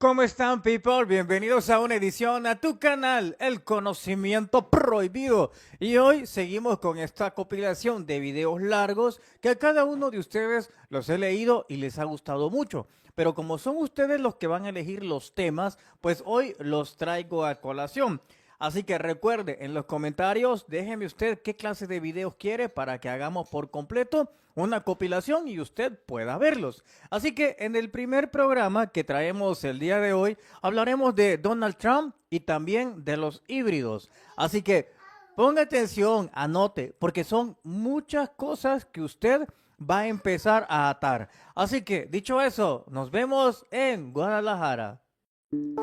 ¿Cómo están, people? Bienvenidos a una edición a tu canal, El Conocimiento Prohibido. Y hoy seguimos con esta compilación de videos largos que a cada uno de ustedes los he leído y les ha gustado mucho. Pero como son ustedes los que van a elegir los temas, pues hoy los traigo a colación. Así que recuerde, en los comentarios, déjeme usted qué clase de videos quiere para que hagamos por completo una compilación y usted pueda verlos. Así que en el primer programa que traemos el día de hoy, hablaremos de Donald Trump y también de los híbridos. Así que ponga atención, anote, porque son muchas cosas que usted va a empezar a atar. Así que, dicho eso, nos vemos en Guadalajara.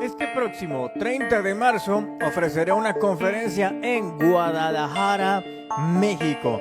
Este próximo 30 de marzo ofreceré una conferencia en Guadalajara, México.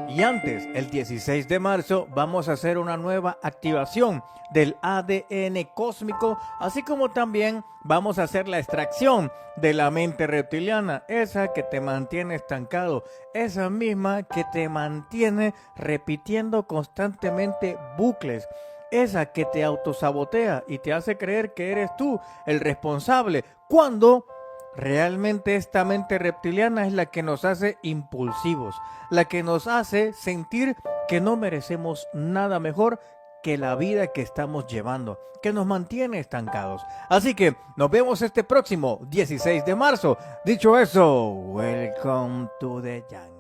Y antes, el 16 de marzo, vamos a hacer una nueva activación del ADN cósmico, así como también vamos a hacer la extracción de la mente reptiliana, esa que te mantiene estancado, esa misma que te mantiene repitiendo constantemente bucles. Esa que te autosabotea y te hace creer que eres tú el responsable, cuando realmente esta mente reptiliana es la que nos hace impulsivos, la que nos hace sentir que no merecemos nada mejor que la vida que estamos llevando, que nos mantiene estancados. Así que nos vemos este próximo 16 de marzo. Dicho eso, welcome to the jungle.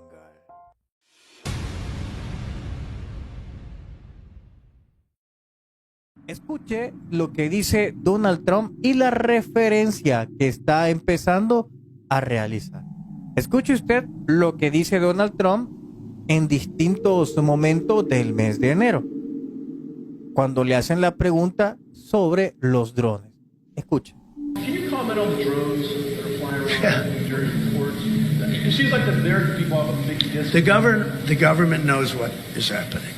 Escuche lo que dice Donald Trump y la referencia que está empezando a realizar. Escuche usted lo que dice Donald Trump en distintos momentos del mes de enero, cuando le hacen la pregunta sobre los drones. Escuche. Can you comment on drones that are flying around during reports? It seems like the American people have a big distance. The government knows what is happening.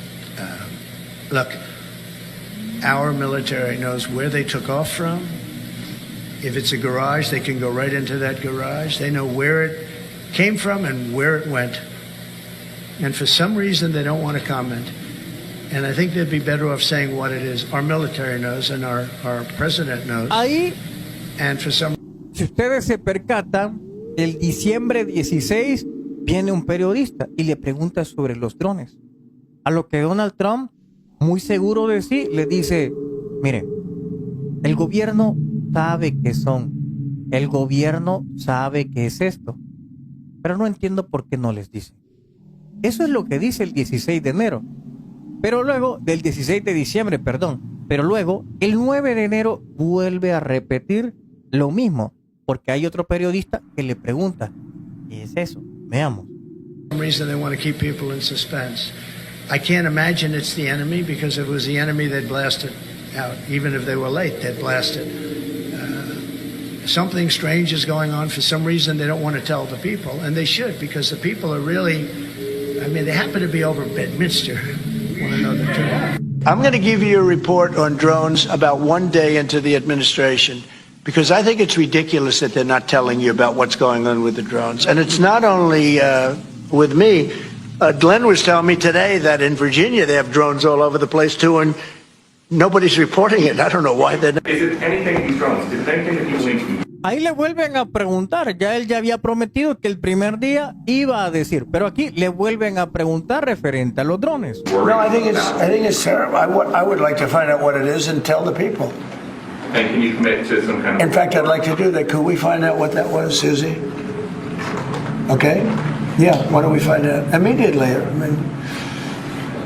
Look, our military knows where they took off from. If it's a garage, they can go right into that garage. They know where it came from and where it went. And for some reason, they don't want to comment. And I think they'd be better off saying what it is. Our military knows and our president knows. Ahí, And for some... si ustedes se percatan, el diciembre 16 viene un periodista y le pregunta sobre los drones. A lo que Donald Trump, muy seguro de sí, le dice: mire, el gobierno sabe qué son, el gobierno sabe qué es esto, pero no entiendo por qué no les dice. Eso es lo que dice el 16 de enero. Pero luego, del 16 de diciembre, perdón, pero luego, el 9 de enero vuelve a repetir lo mismo, porque hay otro periodista que le pregunta: ¿qué es eso? Veamos. some reason they want to keep people in suspense. I can't imagine it's the enemy, because if it was the enemy, they'd blast it out. Even if they were late, they'd blast it. Something strange is going on. For some reason, they don't want to tell the people, and they should, because the people are really, I mean, they happen to be over Bedminster. Want to know the truth. I'm going to give you a report on drones about one day into the administration, because I think it's ridiculous that they're not telling you about what's going on with the drones. And it's not only with me. Glenn was telling me today that in Virginia they have drones all over the place too, and nobody's reporting it. I don't know why they're not. Is it anything these drones? Is it anything that you link? Ahí le vuelven a preguntar. Ya él ya había prometido que el primer día iba a decir, pero aquí le vuelven a preguntar referente a los drones. No, I think it's terrible. I would like to find out what it is and tell the people. And can you commit to some kind of... In fact, I'd like to do that. Could we find out what that was, Susie? Okay? Yeah, why don't we find out immediately? I mean,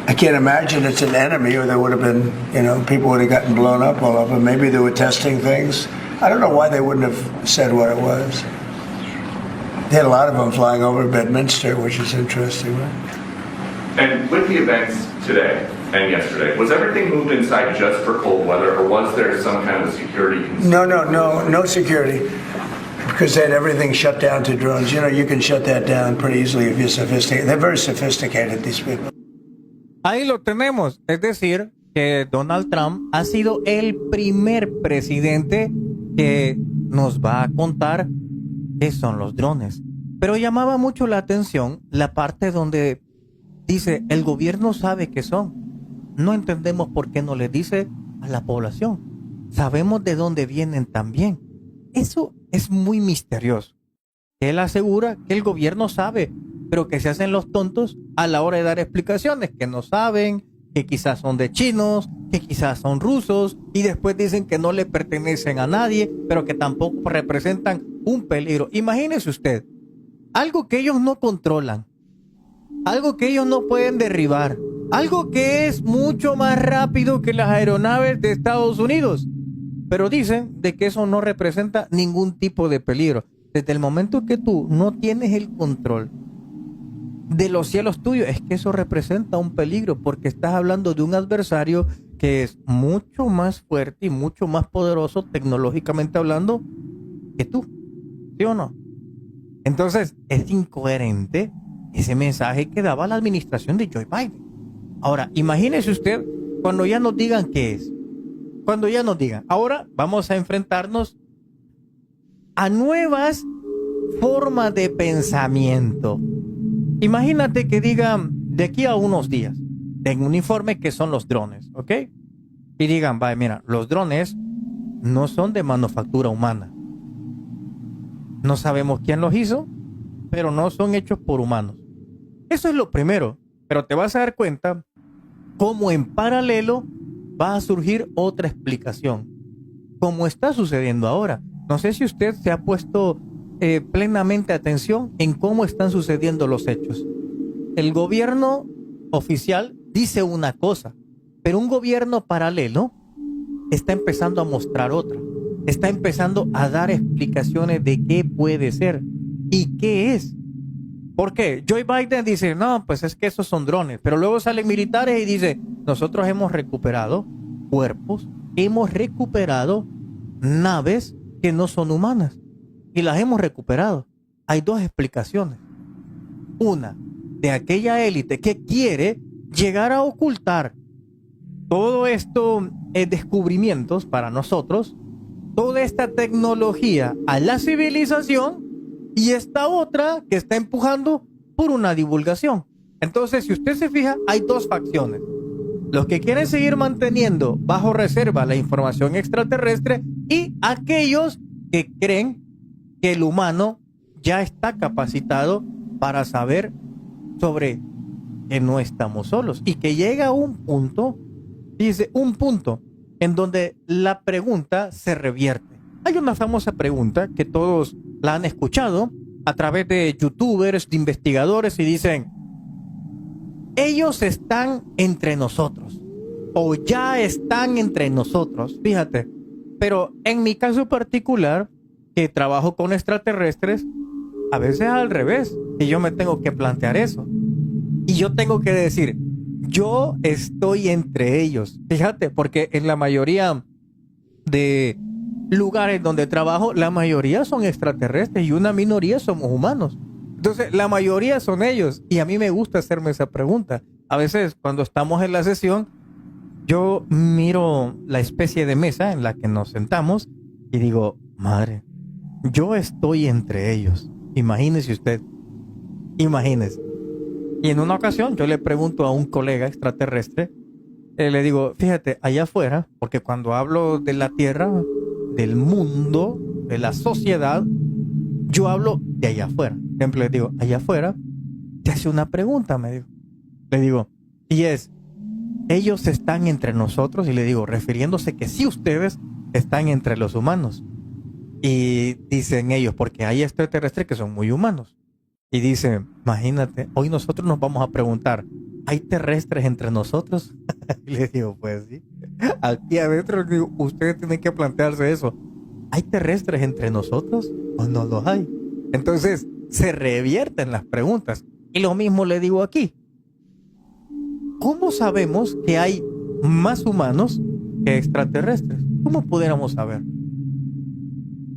I can't imagine it's an enemy, or there would have been, you know, people would have gotten blown up all over. Maybe they were testing things. I don't know why they wouldn't have said what it was. They had a lot of them flying over Bedminster, which is interesting, right? And with the events today and yesterday, was everything moved inside just for cold weather, or was there some kind of security concern? No security. Because they had everything shut down to drones. You know, you can shut that down pretty easily if you're sophisticated. They're very sophisticated, these people. Ahí lo tenemos. Es decir, que Donald Trump ha sido el primer presidente que nos va a contar qué son los drones. Pero llamaba mucho la atención la parte donde dice: el gobierno sabe qué son. No entendemos por qué no le dice a la población. sabemos de dónde vienen también. Eso es muy misterioso. Él asegura que el gobierno sabe, pero que se hacen los tontos a la hora de dar explicaciones, que no saben, que quizás son de chinos, que quizás son rusos, y después dicen que no le pertenecen a nadie, pero que tampoco representan un peligro. Imagínese usted, algo que ellos no controlan, algo que ellos no pueden derribar, algo que es mucho más rápido que las aeronaves de Estados Unidos, pero dicen de que eso no representa ningún tipo de peligro. Desde el momento que tú no tienes el control de los cielos tuyos, es que eso representa un peligro, porque estás hablando de un adversario que es mucho más fuerte y mucho más poderoso tecnológicamente hablando que tú, ¿sí o no? Entonces es incoherente ese mensaje que daba la administración de Joe Biden. Ahora, imagínese usted cuando ya nos digan qué es, cuando ya nos digan, ahora vamos a enfrentarnos a nuevas formas de pensamiento. Imagínate que digan de aquí a unos días, en un informe, que son los drones, ¿ok? Y digan, vaya, mira, los drones no son de manufactura humana. No sabemos quién los hizo, pero no son hechos por humanos. Eso es lo primero, pero te vas a dar cuenta cómo en paralelo va a surgir otra explicación, como está sucediendo ahora. No sé si usted se ha puesto plenamente atención en cómo están sucediendo los hechos. El gobierno oficial dice una cosa, pero un gobierno paralelo está empezando a mostrar otra. Está empezando a dar explicaciones de qué puede ser y qué es. ¿Por qué? Joe Biden dice, no, pues es que esos son drones, pero luego salen militares y dice, nosotros hemos recuperado cuerpos, hemos recuperado naves que no son humanas y las hemos recuperado. Hay dos explicaciones. Una, de aquella élite que quiere llegar a ocultar todo esto, descubrimientos para nosotros, toda esta tecnología a la civilización, y esta otra que está empujando por una divulgación. Entonces, si usted se fija, hay dos facciones. Los que quieren seguir manteniendo bajo reserva la información extraterrestre y aquellos que creen que el humano ya está capacitado para saber sobre que no estamos solos y que llega a un punto, dice, un punto en donde la pregunta se revierte. Hay una famosa pregunta que todos la han escuchado a través de youtubers, de investigadores, y dicen, ellos están entre nosotros o ya están entre nosotros. Fíjate, pero en mi caso particular, que trabajo con extraterrestres, a veces es al revés, y yo me tengo que plantear eso. Y yo tengo que decir, yo estoy entre ellos. Fíjate, porque en la mayoría de lugares donde trabajo, la mayoría son extraterrestres y una minoría somos humanos. Entonces, la mayoría son ellos. Y a mí me gusta hacerme esa pregunta. A veces, cuando estamos en la sesión, yo miro la especie de mesa en la que nos sentamos y digo, madre, yo estoy entre ellos. Imagínese usted. Imagínese. Y en una ocasión yo le pregunto a un colega extraterrestre, le digo, fíjate, allá afuera, porque cuando hablo de la Tierra, del mundo, de la sociedad, yo hablo de allá afuera. Por ejemplo, le digo, allá afuera, te hace una pregunta, me dijo. Le digo, y es, ellos están entre nosotros, y le digo, refiriéndose que sí, ustedes están entre los humanos. Y dicen ellos, porque hay extraterrestres que son muy humanos. Y dice, imagínate, hoy nosotros nos vamos a preguntar, ¿hay terrestres entre nosotros? Y le digo, pues sí. Aquí adentro digo, ustedes tienen que plantearse eso. ¿Hay terrestres entre nosotros o no los hay? Entonces se revierten las preguntas. Y lo mismo le digo aquí. ¿Cómo sabemos que hay más humanos que extraterrestres? ¿Cómo pudiéramos saber?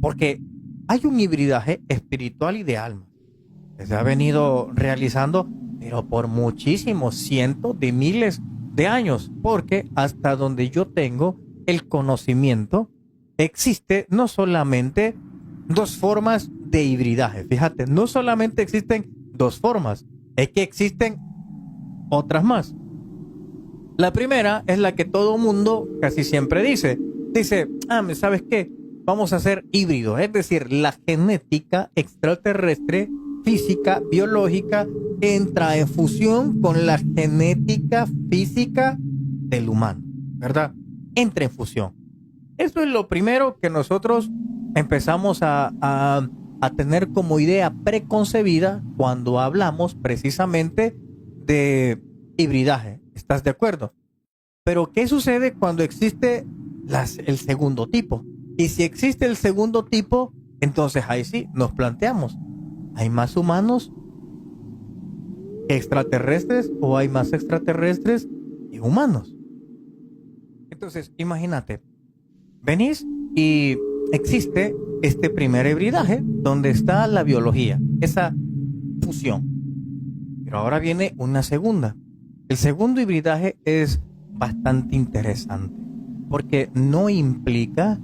Porque hay un hibridaje espiritual y de alma que se ha venido realizando, pero por muchísimos cientos de miles de años, porque hasta donde yo tengo el conocimiento, existe no solamente dos formas de hibridaje. Fíjate, no solamente existen dos formas, es que existen otras más. La primera es la que todo mundo casi siempre dice, dice, ¿sabes qué? Vamos a hacer híbridos, es decir, la genética extraterrestre, física, biológica, entra en fusión con la genética física del humano, ¿verdad? Entra en fusión. Eso es lo primero que nosotros empezamos a tener como idea preconcebida cuando hablamos precisamente de hibridaje. ¿Estás de acuerdo? Pero ¿qué sucede cuando existe el segundo tipo? Y si existe el segundo tipo, entonces ahí sí nos planteamos, ¿hay más humanos que extraterrestres o hay más extraterrestres que humanos? Entonces, imagínate, venís y existe este primer hibridaje donde está la biología, esa fusión. Pero ahora viene una segunda. El segundo hibridaje es bastante interesante porque no implica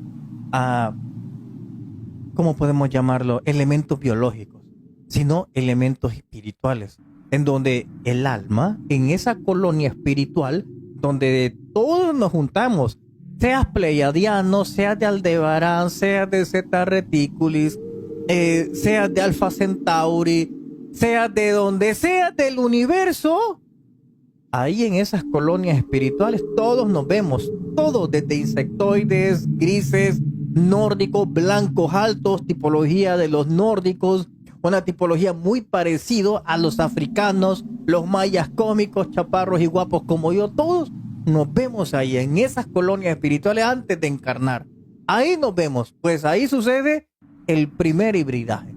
¿cómo podemos llamarlo? Elementos biológicos, sino elementos espirituales, en donde el alma, en esa colonia espiritual, donde todos nos juntamos, seas pleiadiano, seas de Aldebarán, seas de Zeta Reticulis, seas de Alpha Centauri, seas de donde seas del universo, ahí en esas colonias espirituales todos nos vemos, todos desde insectoides, grises, nórdicos, blancos, altos, tipología de los nórdicos, una tipología muy parecida a los africanos, los mayas cómicos, chaparros y guapos como yo, todos nos vemos ahí en esas colonias espirituales antes de encarnar. Ahí nos vemos, pues ahí sucede el primer hibridaje.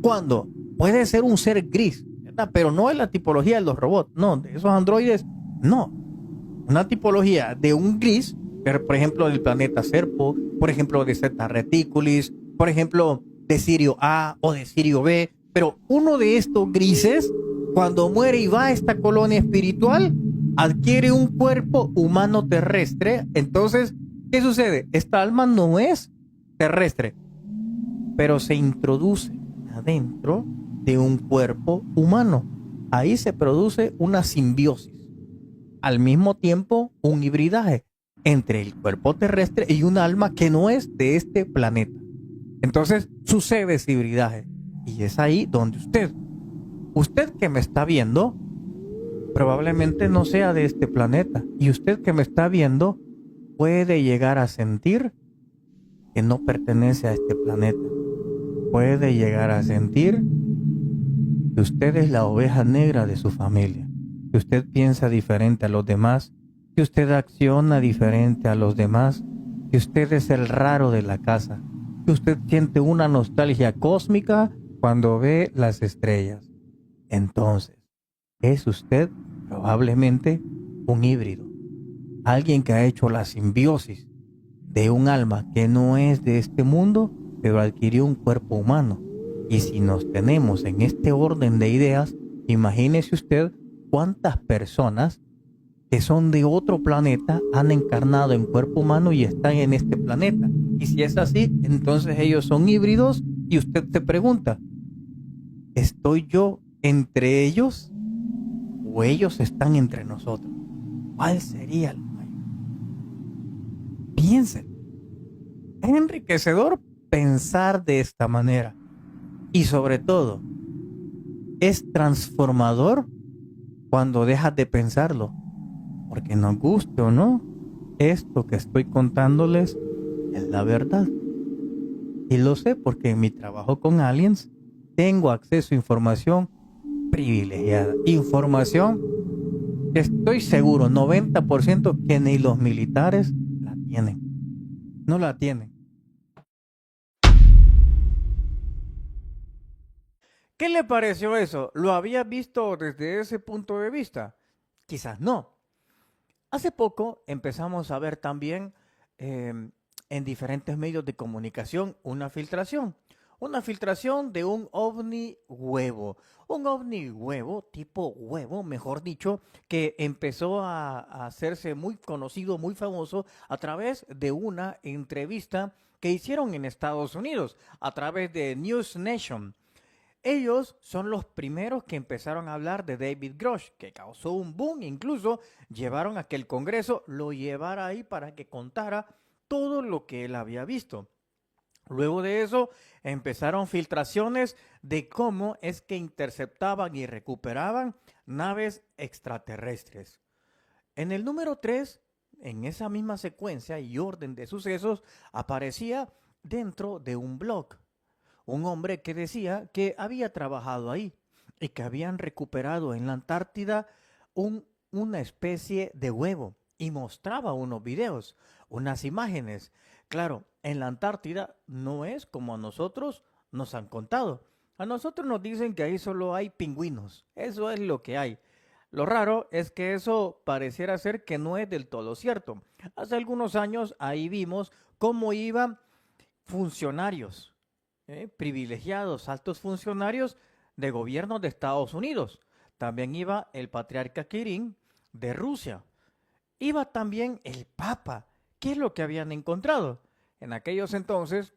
¿Cuándo? Puede ser un ser gris, ¿verdad? Pero no es la tipología de los robots, no, de esos androides, no. Una tipología de un gris, por ejemplo, del planeta Serpo, por ejemplo, de Zeta Reticulis, por ejemplo, de Sirio A o de Sirio B, pero uno de estos grises, cuando muere y va a esta colonia espiritual, adquiere un cuerpo humano terrestre. Entonces, ¿qué sucede? Esta alma no es terrestre, pero se introduce adentro de un cuerpo humano. Ahí se produce una simbiosis. Al mismo tiempo, un hibridaje entre el cuerpo terrestre y un alma que no es de este planeta. Entonces, sucede ese hibridaje. Y es ahí donde usted que me está viendo, probablemente no sea de este planeta. Y usted que me está viendo puede llegar a sentir que no pertenece a este planeta. Puede llegar a sentir que usted es la oveja negra de su familia, que usted piensa diferente a los demás, que usted acciona diferente a los demás, que usted es el raro de la casa, que usted siente una nostalgia cósmica cuando ve las estrellas. Entonces, es usted probablemente un híbrido, alguien que ha hecho la simbiosis de un alma que no es de este mundo, pero adquirió un cuerpo humano. Y si nos tenemos en este orden de ideas, imagínese usted cuántas personas que son de otro planeta han encarnado en cuerpo humano y están en este planeta. Y si es así, entonces ellos son híbridos y usted se pregunta, ¿estoy yo entre ellos o ellos están entre nosotros? ¿Cuál sería el mayor? Piensen. Es enriquecedor pensar de esta manera. Y sobre todo, es transformador cuando dejas de pensarlo. Porque nos guste o no, esto que estoy contándoles es la verdad. Y lo sé porque en mi trabajo con aliens tengo acceso a información privilegiada. Información que estoy seguro, 90% que ni los militares la tienen. No la tienen. ¿Qué le pareció eso? ¿Lo había visto desde ese punto de vista? Quizás no. Hace poco empezamos a ver también en diferentes medios de comunicación una filtración de un ovni huevo. Un ovni huevo, tipo huevo, mejor dicho, que empezó a hacerse muy conocido, muy famoso a través de una entrevista que hicieron en Estados Unidos, a través de News Nation. Ellos son los primeros que empezaron a hablar de David Grush, que causó un boom, incluso llevaron a que el Congreso lo llevara ahí para que contara todo lo que él había visto. Luego de eso empezaron filtraciones de cómo es que interceptaban y recuperaban naves extraterrestres. En el número 3, en esa misma secuencia y orden de sucesos, aparecía dentro de un blog un hombre que decía que había trabajado ahí y que habían recuperado en la Antártida una especie de huevo y mostraba unos videos, unas imágenes. Claro, en la Antártida no es como a nosotros nos han contado. A nosotros nos dicen que ahí solo hay pingüinos. Eso es lo que hay. Lo raro es que eso pareciera ser que no es del todo cierto. Hace algunos años ahí vimos cómo iban funcionarios, privilegiados, altos funcionarios de gobierno de Estados Unidos. También iba el patriarca Kirill de Rusia. Iba también el Papa. ¿Qué es lo que habían encontrado? En aquellos entonces,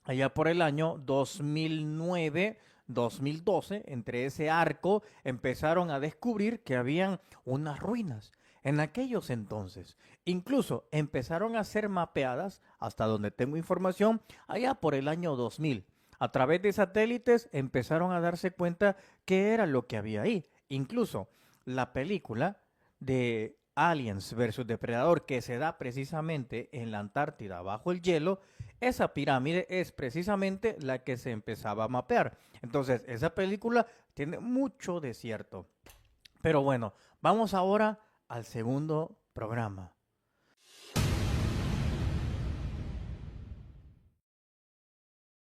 allá por el año 2009, 2012, entre ese arco, empezaron a descubrir que habían unas ruinas. En aquellos entonces, incluso empezaron a ser mapeadas, hasta donde tengo información, allá por el año 2000. A través de satélites empezaron a darse cuenta qué era lo que había ahí. Incluso la película de Aliens versus Depredador, que se da precisamente en la Antártida bajo el hielo, esa pirámide es precisamente la que se empezaba a mapear. Entonces, esa película tiene mucho de cierto. Pero bueno, vamos ahora al segundo programa.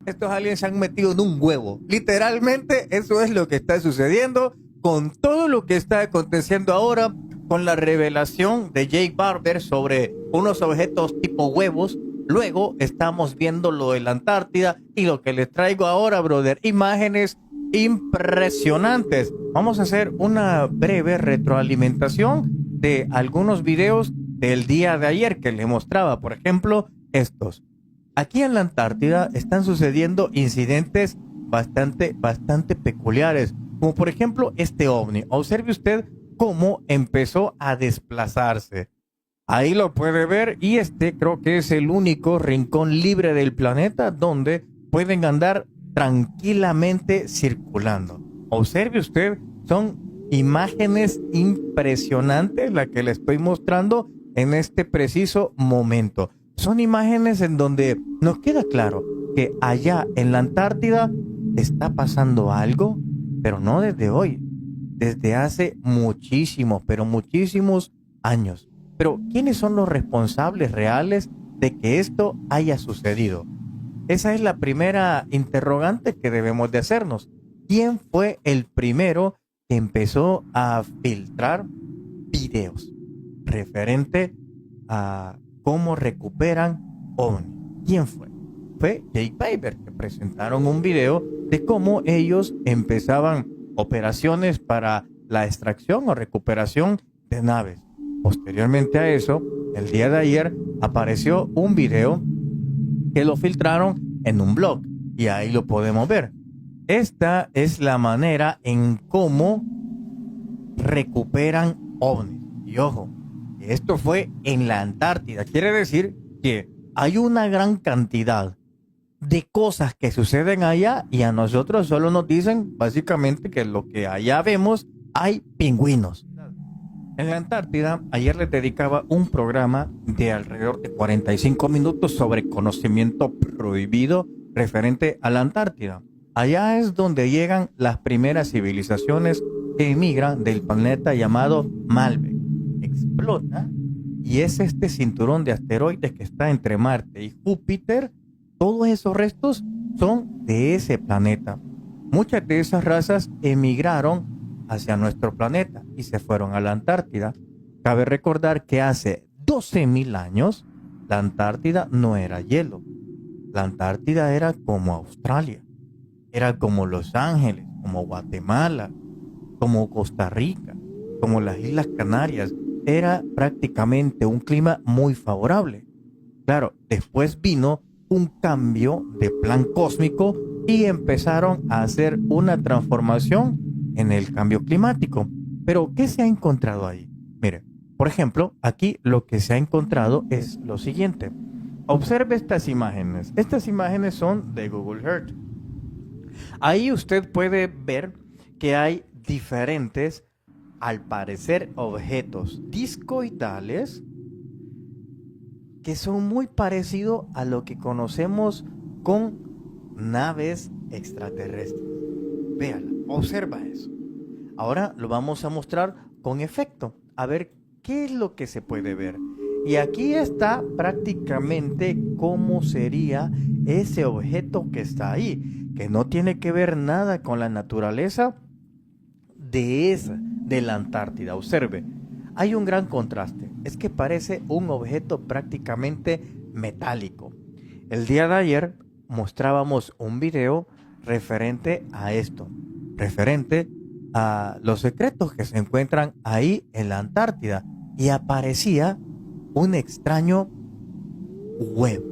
Estos aliens se han metido en un huevo. Literalmente, eso es lo que está sucediendo con todo lo que está aconteciendo ahora, con la revelación de Jake Barber sobre unos objetos tipo huevos. Luego estamos viendo lo de la Antártida y lo que les traigo ahora, brother, imágenes impresionantes. Vamos a hacer una breve retroalimentación de algunos videos del día de ayer que les mostraba. Por ejemplo, estos. Aquí en la Antártida están sucediendo incidentes bastante peculiares, como por ejemplo este ovni. Observe usted cómo empezó a desplazarse. Ahí lo puede ver, y este creo que es el único rincón libre del planeta donde pueden andar tranquilamente circulando. Observe usted, son imágenes impresionantes las que le estoy mostrando en este preciso momento. Son imágenes en donde nos queda claro que allá en la Antártida está pasando algo, pero no desde hoy, desde hace muchísimos, pero muchísimos años. Pero ¿quiénes son los responsables reales de que esto haya sucedido? Esa es la primera interrogante que debemos de hacernos. ¿Quién fue el primero que empezó a filtrar videos referente a cómo recuperan ovnis? ¿Quién fue? Fue Jake Barber, que presentaron un video de cómo ellos empezaban operaciones para la extracción o recuperación de naves. Posteriormente a eso, el día de ayer apareció un video que lo filtraron en un blog y ahí lo podemos ver. Esta es la manera en cómo recuperan ovnis. Y ojo, esto fue en la Antártida. Quiere decir que hay una gran cantidad de cosas que suceden allá y a nosotros solo nos dicen básicamente que lo que allá vemos hay pingüinos. En la Antártida, ayer les dedicaba un programa de alrededor de 45 minutos sobre conocimiento prohibido referente a la Antártida. Allá es donde llegan las primeras civilizaciones que emigran del planeta llamado Malbec. Explota y es este cinturón de asteroides que está entre Marte y Júpiter. Todos esos restos son de ese planeta. Muchas de esas razas emigraron hacia nuestro planeta y se fueron a la Antártida. Cabe recordar que hace 12.000 años la Antártida no era hielo. La Antártida era como Australia, era como Los Ángeles, como Guatemala, como Costa Rica, como las Islas Canarias. Era prácticamente un clima muy favorable. Claro, después vino un cambio de plan cósmico y empezaron a hacer una transformación en el cambio climático. Pero, ¿qué se ha encontrado ahí? Mire, por ejemplo, aquí lo que se ha encontrado es lo siguiente. Observe estas imágenes. Estas imágenes son de Google Earth. Ahí usted puede ver que hay diferentes, al parecer, objetos discoidales que son muy parecidos a lo que conocemos con naves extraterrestres. Véala, observa eso. Ahora lo vamos a mostrar con efecto, a ver qué es lo que se puede ver. Y aquí está prácticamente cómo sería ese objeto que está ahí, que no tiene que ver nada con la naturaleza de la Antártida. Observe, hay un gran contraste, es que parece un objeto prácticamente metálico. El día de ayer mostrábamos un video referente a esto, referente a los secretos que se encuentran ahí en la Antártida, y aparecía un extraño huevo.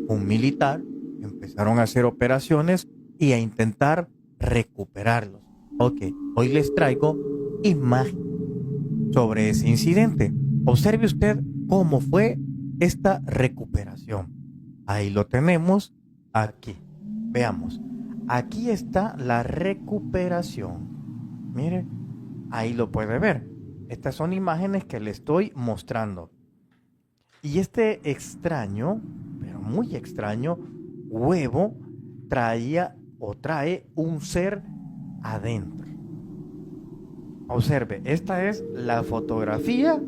Un militar empezaron a hacer operaciones y a intentar recuperarlos. Ok, hoy les traigo imagen sobre ese incidente. Observe usted cómo fue esta recuperación. Ahí lo tenemos aquí. Veamos. Aquí está la recuperación. Mire, ahí lo puede ver. Estas son imágenes que le estoy mostrando. Y este extraño, pero muy extraño, huevo traía o trae un ser adentro. Observe, esta es la fotografía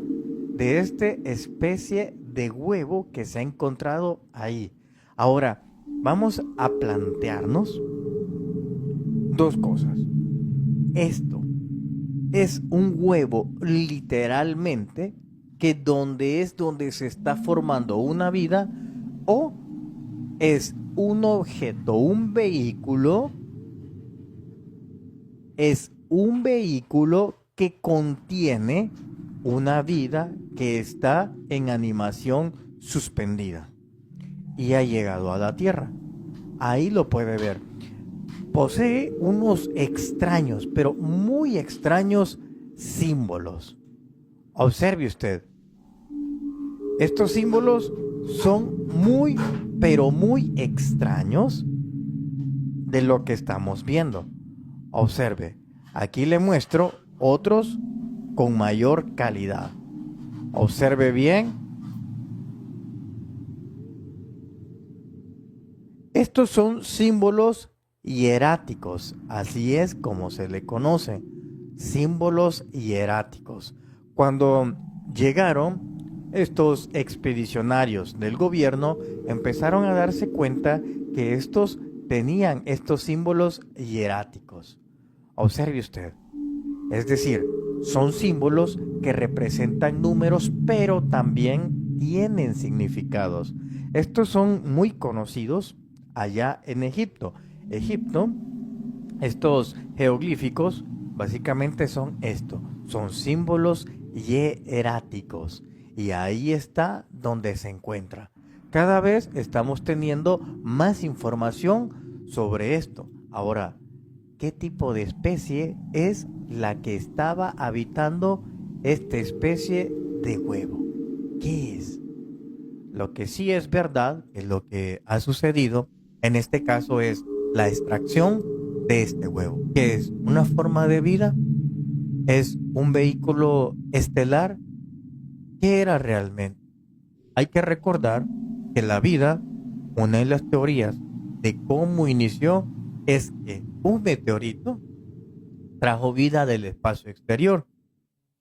de esta especie de huevo que se ha encontrado ahí. Ahora, vamos a plantearnos dos cosas. Esto es un huevo literalmente que donde se está formando una vida, o es un objeto, un vehículo, es un vehículo que contiene una vida que está en animación suspendida y ha llegado a la Tierra. Ahí lo puede ver. Posee unos extraños, pero muy extraños símbolos. Observe usted. Estos símbolos son muy, pero muy extraños de lo que estamos viendo. Observe. Aquí le muestro otros con mayor calidad. Observe bien. Estos son símbolos hieráticos, así es como se le conoce, símbolos hieráticos. Cuando llegaron estos expedicionarios del gobierno, empezaron a darse cuenta que estos tenían estos símbolos hieráticos. Observe usted, es decir, son símbolos que representan números, pero también tienen significados. Estos son muy conocidos allá en Egipto. Estos jeroglíficos básicamente son esto, son símbolos hieráticos, y ahí está donde se encuentra. Cada vez estamos teniendo más información sobre esto. Ahora, ¿qué tipo de especie es la que estaba habitando esta especie de huevo? ¿Qué es? Lo que sí es verdad, es lo que ha sucedido en este caso, es la extracción de este huevo. ¿Qué es? ¿Una forma de vida? ¿Es un vehículo estelar? ¿Qué era realmente? Hay que recordar que la vida, una de las teorías de cómo inició, es que un meteorito trajo vida del espacio exterior,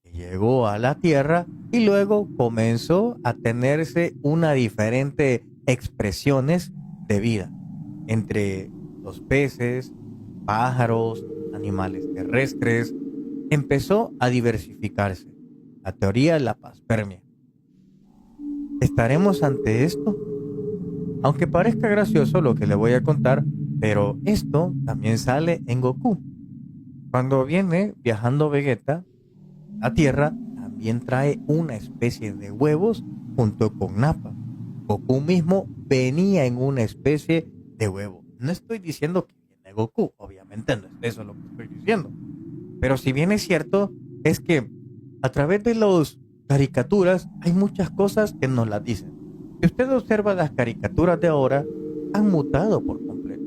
que llegó a la Tierra y luego comenzó a tenerse una diferente expresiones de vida entre los peces, pájaros, animales terrestres. Empezó a diversificarse. La teoría de la panspermia. ¿Estaremos ante esto? Aunque parezca gracioso lo que le voy a contar, pero esto también sale en Goku. Cuando viene viajando Vegeta a Tierra, también trae una especie de huevos junto con Nappa. Goku mismo venía en una especie de huevo. No estoy diciendo que viene Goku, obviamente no es eso lo que estoy diciendo. Pero si bien es cierto, es que a través de las caricaturas hay muchas cosas que nos las dicen. Si usted observa las caricaturas de ahora, han mutado por completo.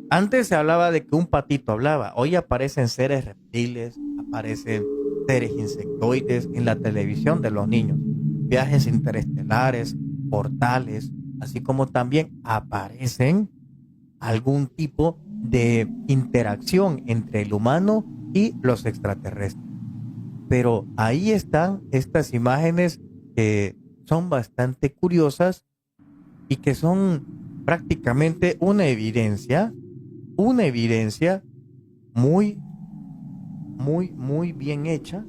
Antes se hablaba de que un patito hablaba. Hoy aparecen seres reptiles, aparecen seres insectoides en la televisión de los niños. Viajes interestelares, portales, así como también aparecen algún tipo de interacción entre el humano y los extraterrestres. Pero ahí están estas imágenes que son bastante curiosas y que son prácticamente una evidencia muy, muy bien hecha,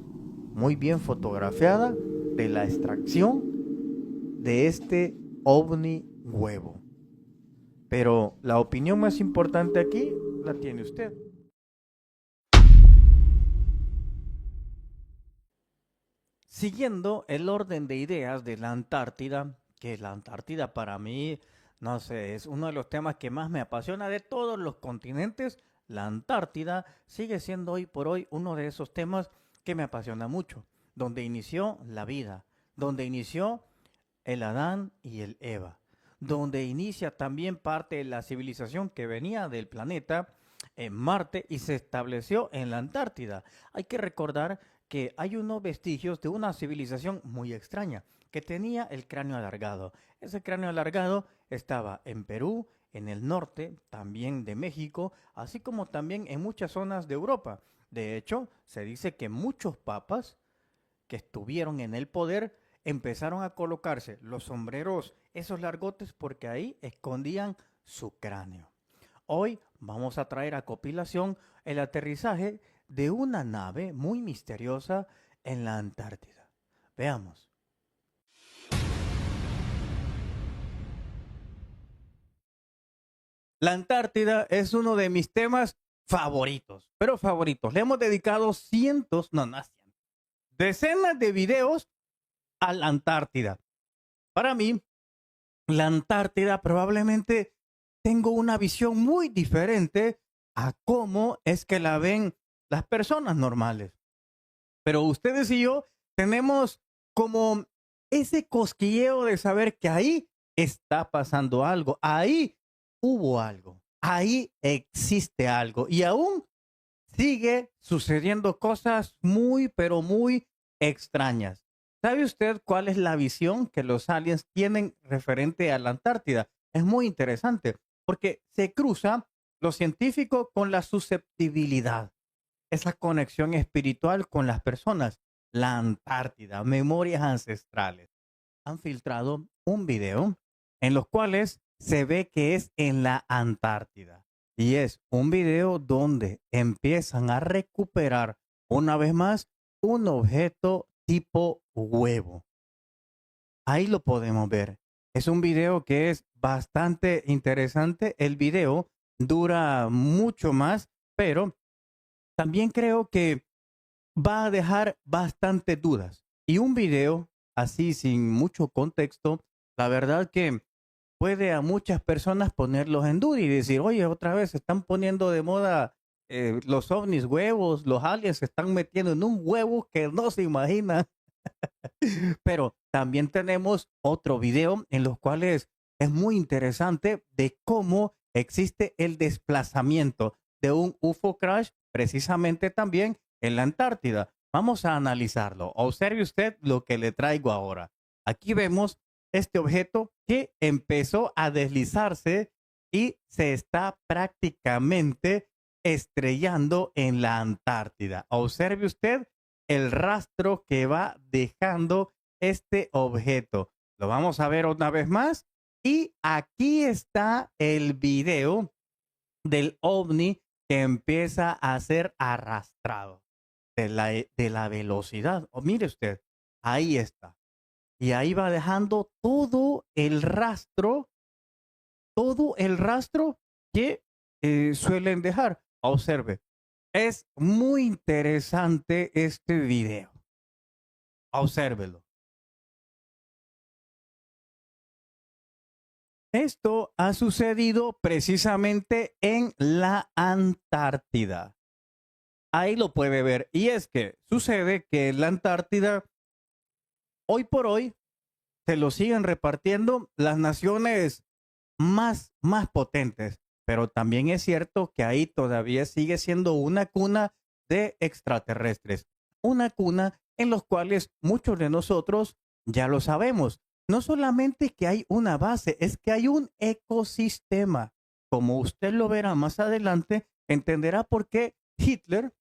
muy bien fotografiada de la extracción de este ovni huevo. Pero la opinión más importante aquí la tiene usted. Siguiendo el orden de ideas de la Antártida, que la Antártida para mí, no sé, es uno de los temas que más me apasiona de todos los continentes. La Antártida sigue siendo hoy por hoy uno de esos temas que me apasiona mucho, donde inició la vida, donde inició el Adán y el Eva, donde inicia también parte de la civilización que venía del planeta en Marte y se estableció en la Antártida. Hay que recordar que hay unos vestigios de una civilización muy extraña, que tenía el cráneo alargado. Ese cráneo alargado estaba en Perú, en el norte, también de México, así como también en muchas zonas de Europa. De hecho, se dice que muchos papas que estuvieron en el poder empezaron a colocarse los sombreros, esos largotes, porque ahí escondían su cráneo. Hoy vamos a traer a compilación el aterrizaje de una nave muy misteriosa en la Antártida. Veamos. La Antártida es uno de mis temas favoritos, pero favoritos. Le hemos dedicado decenas de videos a la Antártida. Para mí, la Antártida probablemente tengo una visión muy diferente a cómo es que la ven las personas normales. Pero ustedes y yo tenemos como ese cosquilleo de saber que ahí está pasando algo, ahí hubo algo, ahí existe algo y aún sigue sucediendo cosas muy, pero muy extrañas. ¿Sabe usted cuál es la visión que los aliens tienen referente a la Antártida? Es muy interesante porque se cruza lo científico con la susceptibilidad, esa conexión espiritual con las personas. La Antártida, memorias ancestrales. Han filtrado un video en los cuales se ve que es en la Antártida. Y es un video donde empiezan a recuperar una vez más un objeto tipo huevo. Ahí lo podemos ver. Es un video que es bastante interesante. El video dura mucho más, pero también creo que va a dejar bastante dudas. Y un video así sin mucho contexto, la verdad que puede a muchas personas ponerlos en duda y decir, oye, otra vez se están poniendo de moda los ovnis huevos, los aliens se están metiendo en un huevo que no se imagina. Pero también tenemos otro video en los cuales es muy interesante de cómo existe el desplazamiento de un UFO crash precisamente también en la Antártida. Vamos a analizarlo. Observe usted lo que le traigo ahora. Aquí vemos este objeto que empezó a deslizarse y se está prácticamente estrellando en la Antártida. Observe usted el rastro que va dejando este objeto. Lo vamos a ver una vez más. Y aquí está el video del ovni que empieza a ser arrastrado de la velocidad. Mire usted, ahí está. Y ahí va dejando todo el rastro que suelen dejar. Observe, es muy interesante este video. Obsérvelo. Esto ha sucedido precisamente en la Antártida. Ahí lo puede ver. Y es que sucede que la Antártida, hoy por hoy, se lo siguen repartiendo las naciones más potentes. Pero también es cierto que ahí todavía sigue siendo una cuna de extraterrestres. Una cuna en los cuales muchos de nosotros ya lo sabemos. No solamente que hay una base, es que hay un ecosistema. Como usted lo verá más adelante, entenderá por qué Hitler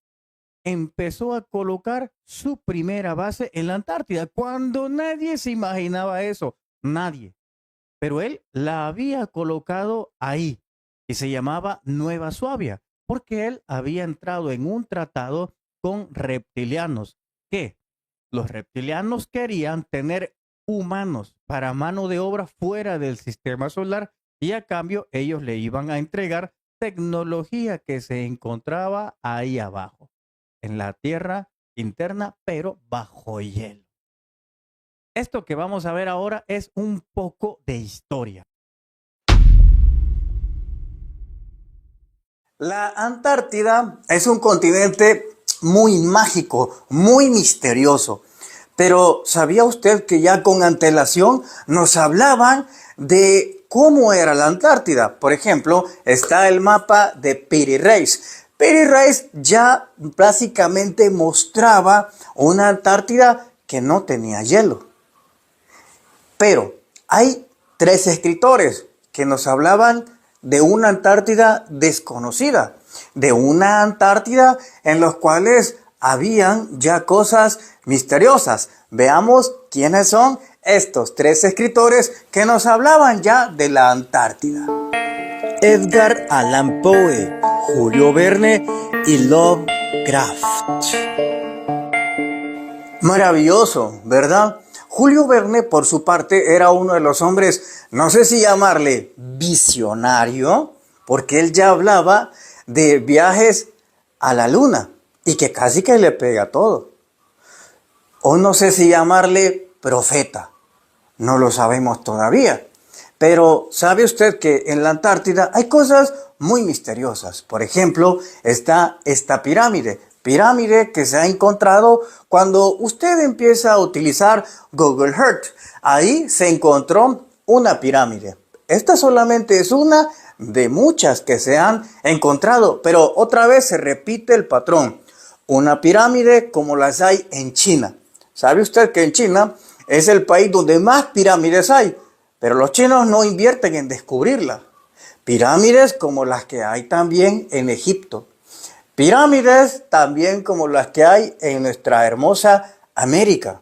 empezó a colocar su primera base en la Antártida, cuando nadie se imaginaba eso, nadie. Pero él la había colocado ahí y se llamaba Nueva Suabia, porque él había entrado en un tratado con reptilianos, que los reptilianos querían tener humanos para mano de obra fuera del sistema solar y a cambio ellos le iban a entregar tecnología que se encontraba ahí abajo, en la tierra interna, pero bajo hielo. Esto que vamos a ver ahora es un poco de historia. La Antártida es un continente muy mágico, muy misterioso. Pero ¿sabía usted que ya con antelación nos hablaban de cómo era la Antártida? Por ejemplo, está el mapa de Piri Reis. Piri Reis ya básicamente mostraba una Antártida que no tenía hielo. Pero hay 3 escritores que nos hablaban de una Antártida desconocida, de una Antártida en los cuales habían ya cosas misteriosas. Veamos quiénes son estos 3 escritores que nos hablaban ya de la Antártida. Edgar Allan Poe, Julio Verne y Lovecraft. Maravilloso, ¿verdad? Julio Verne, por su parte, era uno de los hombres, no sé si llamarle visionario, porque él ya hablaba de viajes a la luna y que casi que le pega todo. O no sé si llamarle profeta, no lo sabemos todavía. Pero ¿sabe usted que en la Antártida hay cosas muy misteriosas? Por ejemplo, está esta pirámide que se ha encontrado cuando usted empieza a utilizar Google Earth. Ahí se encontró una pirámide. Esta solamente es una de muchas que se han encontrado, pero otra vez se repite el patrón. Una pirámide como las hay en China. ¿Sabe usted que en China es el país donde más pirámides hay? Pero los chinos no invierten en descubrirlas. Pirámides como las que hay también en Egipto. Pirámides también como las que hay en nuestra hermosa América.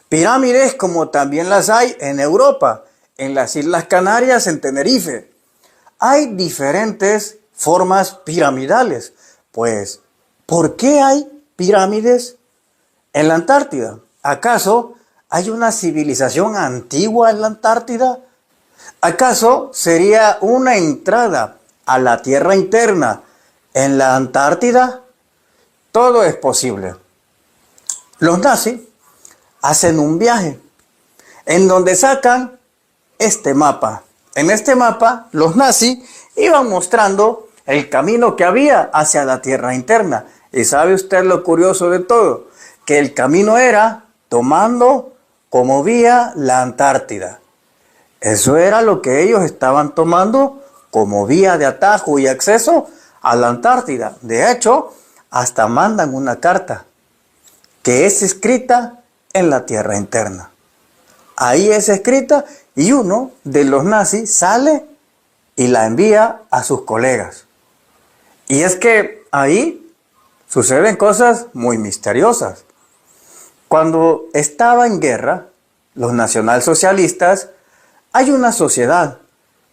Pirámides como también las hay en Europa, en las Islas Canarias, en Tenerife. Hay diferentes formas piramidales. Pues, ¿por qué hay pirámides en la Antártida? ¿Acaso hay una civilización antigua en la Antártida? ¿Acaso sería una entrada a la tierra interna en la Antártida? Todo es posible. Los nazis hacen un viaje en donde sacan este mapa. En este mapa, los nazis iban mostrando el camino que había hacia la tierra interna. ¿Y sabe usted lo curioso de todo? Que el camino era tomando como vía la Antártida. Eso era lo que ellos estaban tomando como vía de atajo y acceso a la Antártida. De hecho, hasta mandan una carta que es escrita en la tierra interna. Ahí es escrita y uno de los nazis sale y la envía a sus colegas. Y es que ahí suceden cosas muy misteriosas. Cuando estaba en guerra, los nacionalsocialistas, hay una sociedad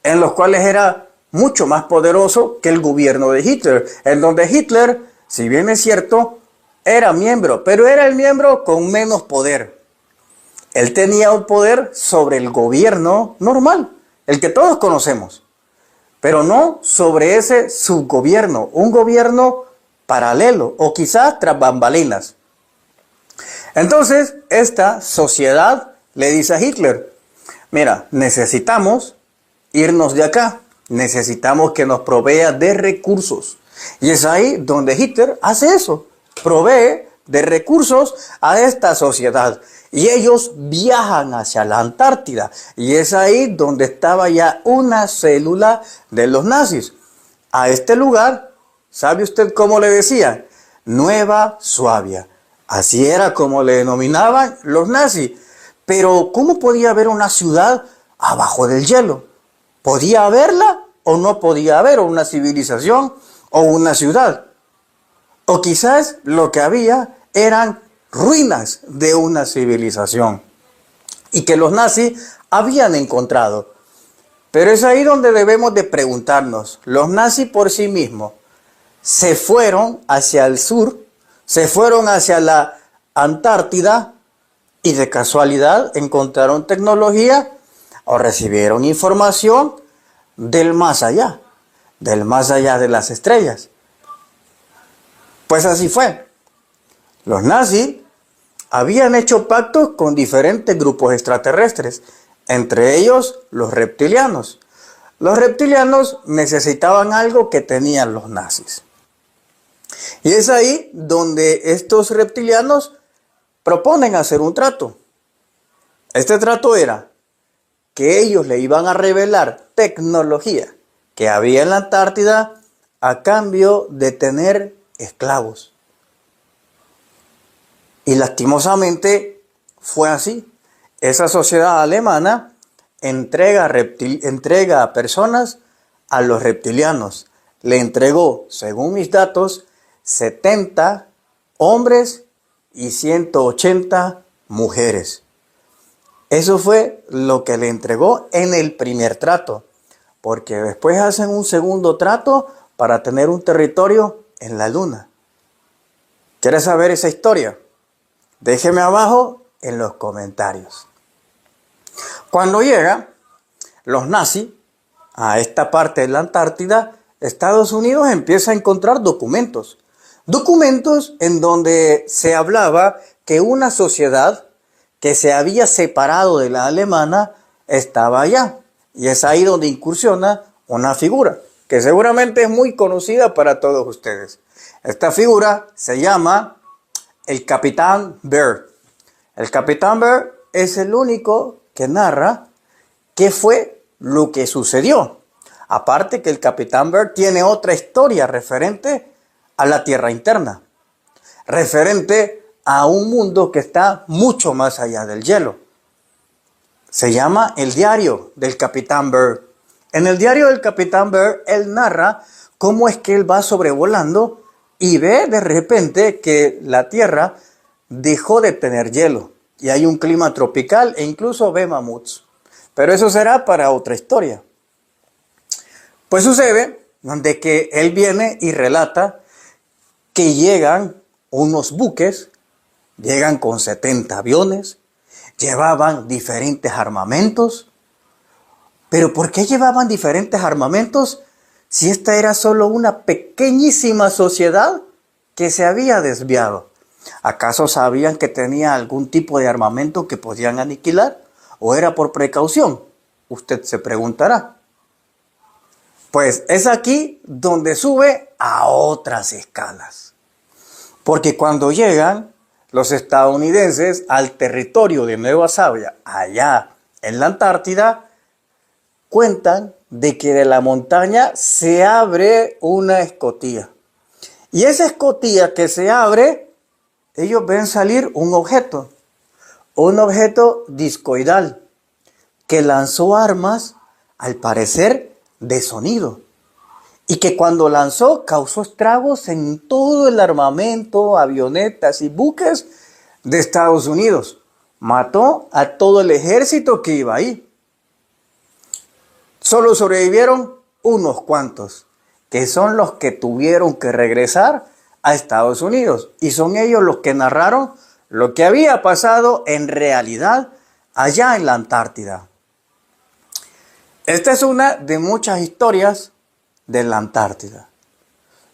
en los cuales era mucho más poderoso que el gobierno de Hitler, en donde Hitler, si bien es cierto, era miembro, pero era el miembro con menos poder. Él tenía un poder sobre el gobierno normal, el que todos conocemos, pero no sobre ese subgobierno, un gobierno paralelo o quizás tras bambalinas. Entonces, esta sociedad le dice a Hitler, mira, necesitamos irnos de acá, necesitamos que nos provea de recursos. Y es ahí donde Hitler hace eso, provee de recursos a esta sociedad. Y ellos viajan hacia la Antártida. Y es ahí donde estaba ya una célula de los nazis. A este lugar, ¿sabe usted cómo le decían? Nueva Suabia. Así era como le denominaban los nazis. Pero ¿cómo podía haber una ciudad abajo del hielo? ¿Podía haberla o no podía haber una civilización o una ciudad? O quizás lo que había eran ruinas de una civilización y que los nazis habían encontrado. Pero es ahí donde debemos de preguntarnos, los nazis por sí mismos se fueron hacia el sur, se fueron hacia la Antártida y de casualidad encontraron tecnología o recibieron información del más allá de las estrellas. Pues así fue. Los nazis habían hecho pactos con diferentes grupos extraterrestres, entre ellos los reptilianos. Los reptilianos necesitaban algo que tenían los nazis. Y es ahí donde estos reptilianos proponen hacer un trato. Este trato era que ellos le iban a revelar tecnología que había en la Antártida a cambio de tener esclavos. Y lastimosamente fue así. Esa sociedad alemana entrega a personas a los reptilianos. Le entregó, según mis datos, 70 hombres y 180 mujeres. Eso fue lo que le entregó en el primer trato. Porque después hacen un segundo trato para tener un territorio en la luna. ¿Quieres saber esa historia? Déjeme abajo en los comentarios. Cuando llegan los nazis a esta parte de la Antártida, Estados Unidos empieza a encontrar documentos. Documentos en donde se hablaba que una sociedad que se había separado de la alemana estaba allá. Y es ahí donde incursiona una figura que seguramente es muy conocida para todos ustedes. Esta figura se llama el Capitán Bear. El Capitán Bear es el único que narra qué fue lo que sucedió. Aparte que el Capitán Bear tiene otra historia referente a la Tierra interna, referente a un mundo que está mucho más allá del hielo. Se llama El Diario del Capitán Bear. En el Diario del Capitán Bear, él narra cómo es que él va sobrevolando y ve de repente que la Tierra dejó de tener hielo y hay un clima tropical e incluso ve mamuts. Pero eso será para otra historia. Pues sucede donde que él viene y relata que llegan unos buques, llegan con 70 aviones, llevaban diferentes armamentos. ¿Pero por qué llevaban diferentes armamentos si esta era solo una pequeñísima sociedad que se había desviado? ¿Acaso sabían que tenía algún tipo de armamento que podían aniquilar? ¿O era por precaución? Usted se preguntará. Pues es aquí donde sube a otras escalas. Porque cuando llegan los estadounidenses al territorio de Nueva Suabia, allá en la Antártida, cuentan de que de la montaña se abre una escotilla. Y esa escotilla que se abre, ellos ven salir un objeto discoidal, que lanzó armas, al parecer, de sonido. Y que cuando lanzó, causó estragos en todo el armamento, avionetas y buques de Estados Unidos. Mató a todo el ejército que iba ahí. Solo sobrevivieron unos cuantos, que son los que tuvieron que regresar a Estados Unidos. Y son ellos los que narraron lo que había pasado en realidad allá en la Antártida. Esta es una de muchas historias de la Antártida.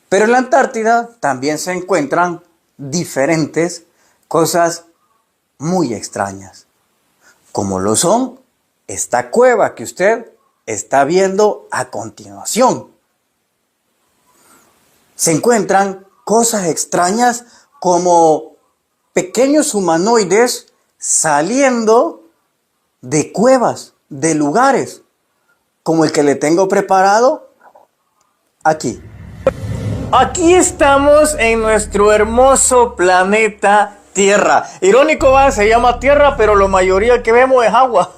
Pero en la Antártida también se encuentran diferentes cosas muy extrañas, como lo son esta cueva que usted está viendo a continuación. Se encuentran cosas extrañas como pequeños humanoides saliendo de cuevas, de lugares, como el que le tengo preparado aquí. Aquí estamos en nuestro hermoso planeta Tierra. Irónico, va, se llama Tierra, pero la mayoría que vemos es agua.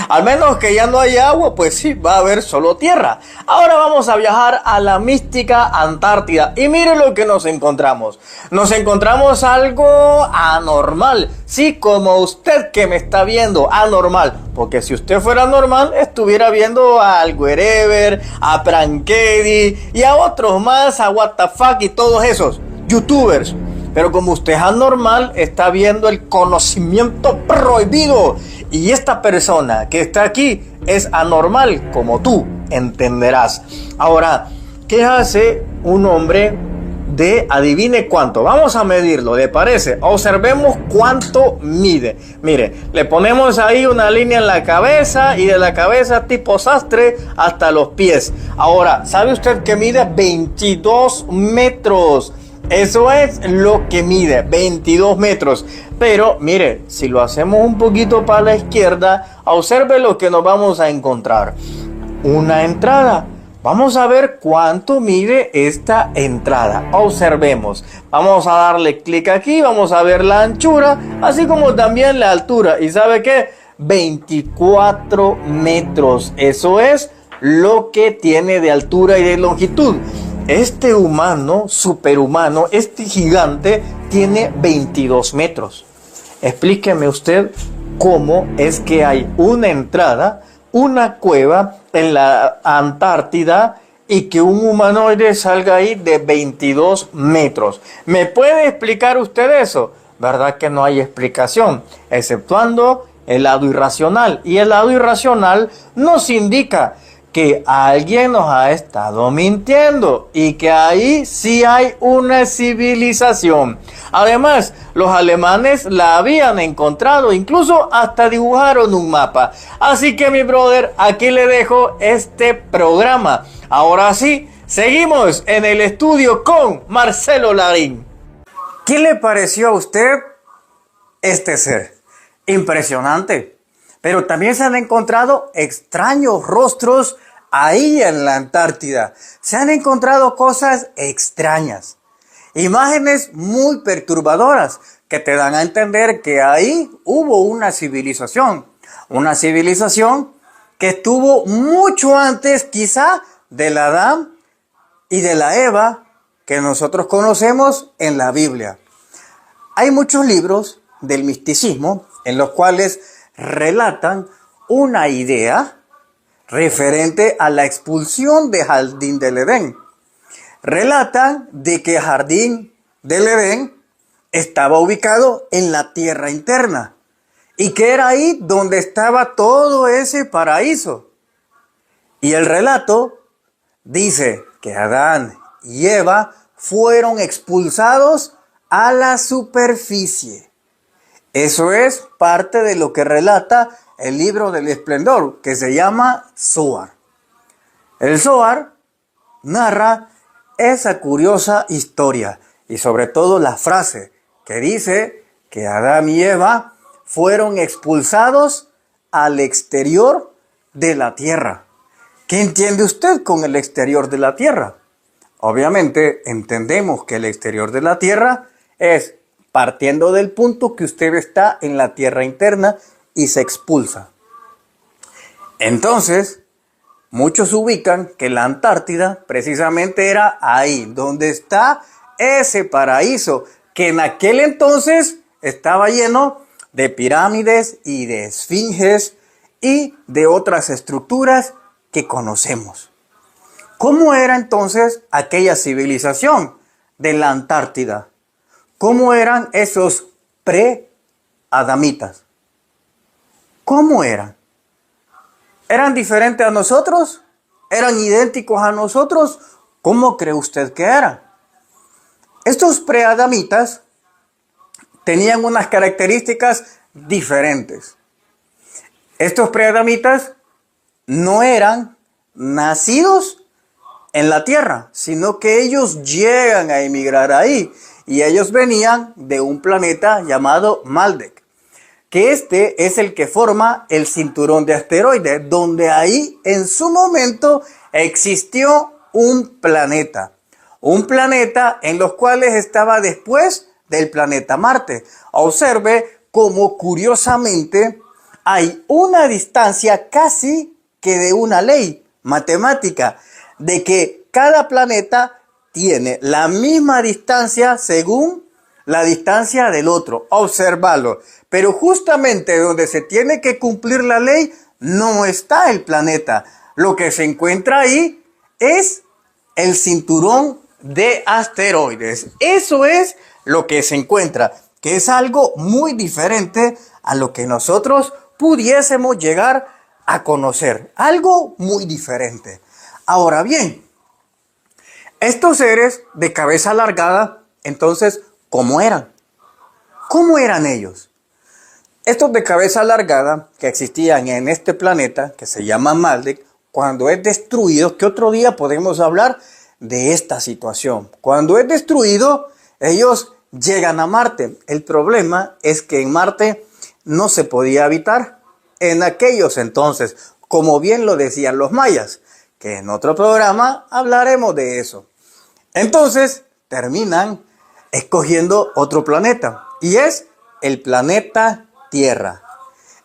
Al menos que ya no haya agua, pues sí, va a haber solo tierra. Ahora vamos a viajar a la mística Antártida. Y mire lo que nos encontramos. Nos encontramos algo anormal. Sí, como usted que me está viendo, anormal. Porque si usted fuera normal, estuviera viendo al Wherever, a Prankedy y a otros más, a What the Fuck y todos esos youtubers. Pero como usted es anormal, está viendo el conocimiento prohibido. Y esta persona que está aquí es anormal, como tú entenderás. Ahora, ¿qué hace un hombre de adivine cuánto? Vamos a medirlo, ¿le parece? Observemos cuánto mide. Mire, le ponemos ahí una línea en la cabeza y de la cabeza tipo sastre hasta los pies. Ahora, ¿sabe usted que mide 22 metros? Eso es lo que mide, 22 metros. Pero mire, si lo hacemos un poquito para la izquierda, observe lo que nos vamos a encontrar. Una entrada. Vamos a ver cuánto mide esta entrada. Observemos. Vamos a darle clic aquí, vamos a ver la anchura, así como también la altura. ¿Y sabe qué? 24 metros. Eso es lo que tiene de altura y de longitud. Este humano, superhumano, este gigante, tiene 22 metros. Explíqueme usted cómo es que hay una entrada, una cueva en la Antártida y que un humanoide salga ahí de 22 metros. ¿Me puede explicar usted eso? ¿Verdad que no hay explicación? Exceptuando el lado irracional. Y el lado irracional nos indica que alguien nos ha estado mintiendo y que ahí sí hay una civilización. Además, los alemanes la habían encontrado, incluso hasta dibujaron un mapa. Así que mi brother, aquí le dejo este programa. Ahora sí, seguimos en el estudio con Marcelo Larín. ¿Qué le pareció a usted este ser? Impresionante. Pero también se han encontrado extraños rostros ahí en la Antártida. Se han encontrado cosas extrañas. Imágenes muy perturbadoras que te dan a entender que ahí hubo una civilización. Una civilización que estuvo mucho antes quizá del Adán y de la Eva que nosotros conocemos en la Biblia. Hay muchos libros del misticismo en los cuales relatan una idea referente a la expulsión de Jardín del Edén. Relatan de que Jardín del Edén estaba ubicado en la tierra interna y que era ahí donde estaba todo ese paraíso. Y el relato dice que Adán y Eva fueron expulsados a la superficie. Eso es parte de lo que relata el libro del esplendor, que se llama Zohar. El Zohar narra esa curiosa historia y sobre todo la frase que dice que Adán y Eva fueron expulsados al exterior de la tierra. ¿Qué entiende usted con el exterior de la tierra? Obviamente entendemos que el exterior de la tierra es partiendo del punto que usted está en la tierra interna y se expulsa. Entonces, muchos ubican que la Antártida precisamente era ahí, donde está ese paraíso, que en aquel entonces estaba lleno de pirámides y de esfinges y de otras estructuras que conocemos. ¿Cómo era entonces aquella civilización de la Antártida? ¿Cómo eran esos pre-adamitas? ¿Cómo eran? ¿Eran diferentes a nosotros? ¿Eran idénticos a nosotros? ¿Cómo cree usted que eran? Estos preadamitas tenían unas características diferentes. Estos preadamitas no eran nacidos en la tierra, sino que ellos llegan a emigrar ahí. Y ellos venían de un planeta llamado Maldek. que este es el que forma el cinturón de asteroides, donde ahí en su momento existió un planeta en los cuales estaba después del planeta Marte. Observe cómo curiosamente hay una distancia casi que de una ley matemática, de que cada planeta tiene la misma distancia según la distancia del otro. Observarlo. Pero justamente donde se tiene que cumplir la ley no está el planeta. Lo que se encuentra ahí es el cinturón de asteroides. Eso es lo que se encuentra, que es algo muy diferente a lo que nosotros pudiésemos llegar a conocer. Algo muy diferente. Ahora bien, estos seres de cabeza alargada, entonces, ¿cómo eran? ¿Cómo eran ellos? Estos de cabeza alargada que existían en este planeta, que se llama Maldek, cuando es destruido, que otro día podemos hablar de esta situación. Cuando es destruido, ellos llegan a Marte. El problema es que en Marte no se podía habitar en aquellos entonces, como bien lo decían los mayas, que en otro programa hablaremos de eso. Entonces terminan escogiendo otro planeta y es el planeta Tierra.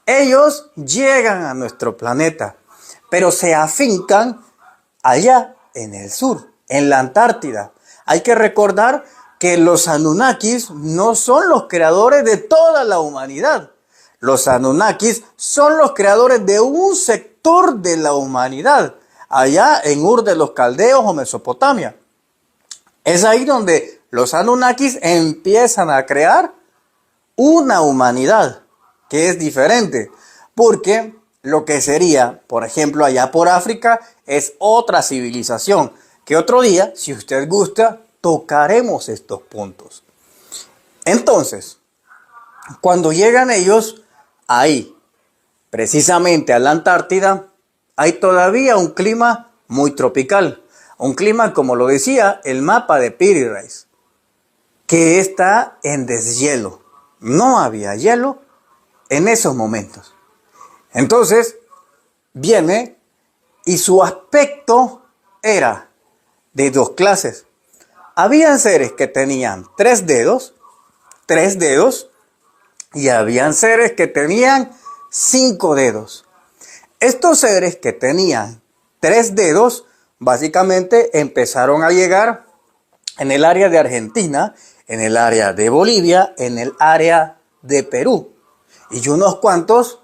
Ellos llegan a nuestro planeta, pero se afincan allá en el sur, en la Antártida. Hay que recordar que los Anunnakis no son los creadores de toda la humanidad. Los Anunnakis son los creadores de un sector de la humanidad, allá en Ur de los Caldeos o Mesopotamia. Es ahí donde los Anunnakis empiezan a crear una humanidad que es diferente, porque lo que sería, por ejemplo, allá por África, es otra civilización, que otro día, si usted gusta, tocaremos estos puntos. Entonces, cuando llegan ellos ahí, precisamente a la Antártida, hay todavía un clima muy tropical. Un clima, como lo decía el mapa de Piri Reis, que está en deshielo. No había hielo en esos momentos. Entonces, viene y su aspecto era de dos clases. Habían seres que tenían tres dedos, y habían seres que tenían 5 dedos. Estos seres que tenían 3 dedos, básicamente empezaron a llegar en el área de Argentina, en el área de Bolivia, en el área de Perú. Y unos cuantos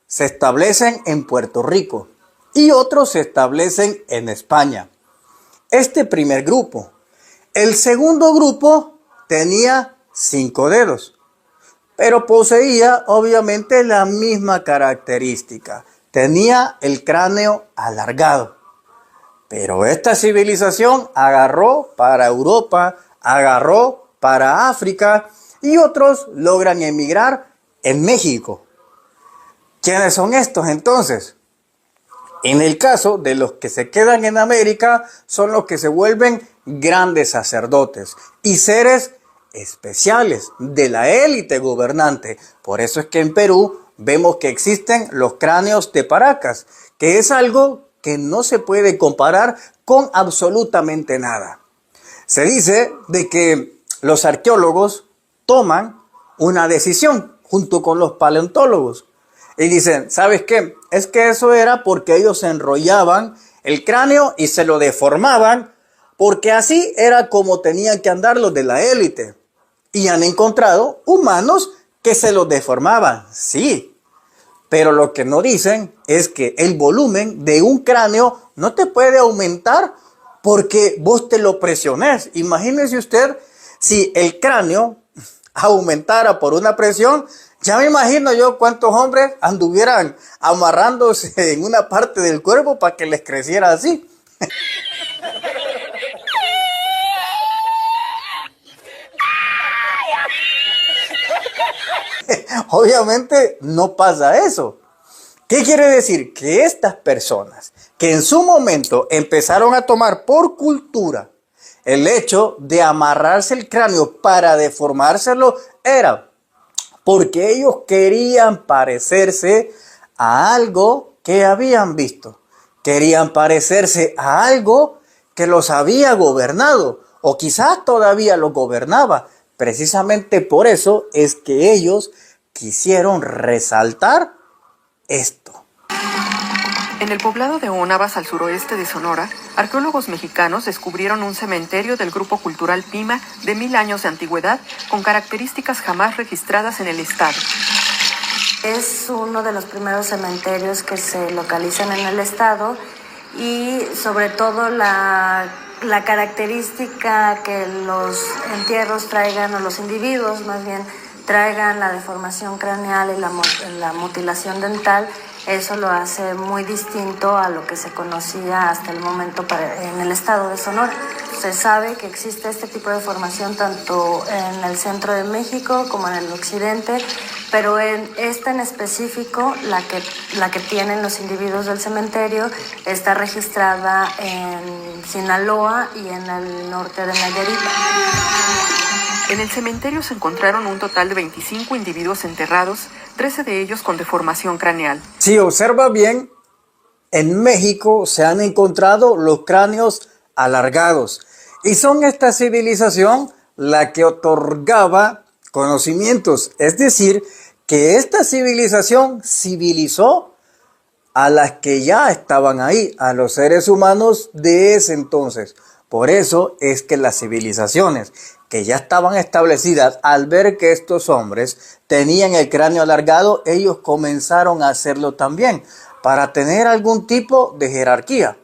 se establecen en Puerto Rico y otros se establecen en España. Este primer grupo. El segundo grupo tenía 5 dedos, pero poseía obviamente la misma característica. Tenía el cráneo alargado. Pero esta civilización agarró para Europa, agarró para África y otros logran emigrar en México. ¿Quiénes son estos entonces? En el caso de los que se quedan en América, son los que se vuelven grandes sacerdotes y seres especiales de la élite gobernante. Por eso es que en Perú vemos que existen los cráneos de Paracas, que es algo que no se puede comparar con absolutamente nada. Se dice de que los arqueólogos toman una decisión junto con los paleontólogos y dicen, ¿sabes qué? Es que eso era porque ellos enrollaban el cráneo y se lo deformaban, porque así era como tenían que andar los de la élite. Y han encontrado humanos que se los deformaban, sí. Pero lo que no dicen es que el volumen de un cráneo no te puede aumentar porque vos te lo presiones. Imagínese usted si el cráneo aumentara por una presión. Ya me imagino yo cuántos hombres anduvieran amarrándose en una parte del cuerpo para que les creciera así. Obviamente no pasa eso. ¿Qué quiere decir? Que estas personas que en su momento empezaron a tomar por cultura el hecho de amarrarse el cráneo para deformárselo era porque ellos querían parecerse a algo que habían visto. Querían parecerse a algo que los había gobernado o quizás todavía los gobernaba. Precisamente por eso es que ellos quisieron resaltar esto. En el poblado de Onavas, al suroeste de Sonora, arqueólogos mexicanos descubrieron un cementerio del grupo cultural Pima de 1000 años de antigüedad con características jamás registradas en el estado. Es uno de los primeros cementerios que se localizan en el estado y sobre todo la característica que los entierros traigan, o los individuos más bien, traigan la deformación craneal y la mutilación dental, eso lo hace muy distinto a lo que se conocía hasta el momento en el estado de Sonora. Se sabe que existe este tipo de formación tanto en el centro de México como en el occidente, pero en esta en específico, la que tienen los individuos del cementerio, está registrada en Sinaloa y en el norte de Nayarit. En el cementerio se encontraron un total de 25 individuos enterrados, 13 de ellos con deformación craneal. Si observa bien, en México se han encontrado los cráneos alargados y son esta civilización la que otorgaba conocimientos, es decir, que esta civilización civilizó a las que ya estaban ahí, a los seres humanos de ese entonces. Por eso es que las civilizaciones que ya estaban establecidas, al ver que estos hombres tenían el cráneo alargado, ellos comenzaron a hacerlo también para tener algún tipo de jerarquía.